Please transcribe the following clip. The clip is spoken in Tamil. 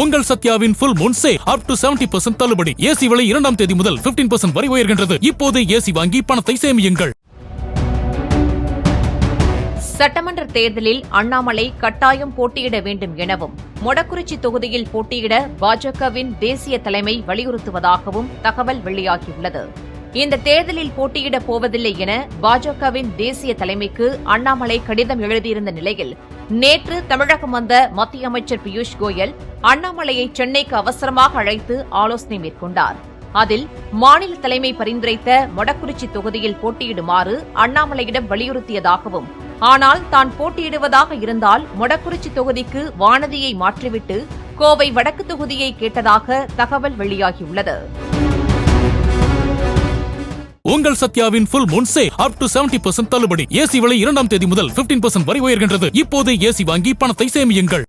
உங்கள் சத்யாவின் full moon sale up to 70% தள்ளுபடி. ஏசி விலை 2ஆம் தேதி முதல் 15% வரை உயர்கின்றது. இப்போது ஏசி வாங்கி பணத்தை சேமியுங்கள். சட்டமன்ற தேர்தலில் அண்ணாமலை கட்டாயம் போட்டியிட வேண்டும் எனவும் மொடக்குறிச்சி தொகுதியில் போட்டியிட பாஜகவின் தேசிய தலைமை வலியுறுத்துவதாகவும் தகவல் வெளியாகியுள்ளது. இந்த தேர்தலில் போட்டியிடப் போவதில்லை என பாஜகவின் தேசிய தலைமைக்கு அண்ணாமலை கடிதம் எழுதியிருந்த நிலையில் நேற்று தமிழகம் வந்த மத்திய அமைச்சர் பியூஷ் கோயல் அண்ணாமலையை சென்னைக்கு அவசரமாக அழைத்து ஆலோசனை மேற்கொண்டார். அதில் மாநில தலைமை பரிந்துரைத்த மொடக்குறிச்சி தொகுதியில் போட்டியிடுமாறு அண்ணாமலையிடம் வலியுறுத்தியதாகவும், ஆனால் தான் போட்டியிடுவதாக இருந்தால் மொடக்குறிச்சி தொகுதிக்கு வானதியை மாற்றிவிட்டு கோவை வடக்கு தொகுதியை கேட்டதாக தகவல் வெளியாகியுள்ளது. உங்கள் சத்யாவின் full moon sale up to 70% தள்ளுபடி. ஏசி விலை 2ஆம் தேதி முதல் 15% வரை உயர்கின்றது. இப்போது ஏசி வாங்கி பணத்தை சேமியுங்கள்.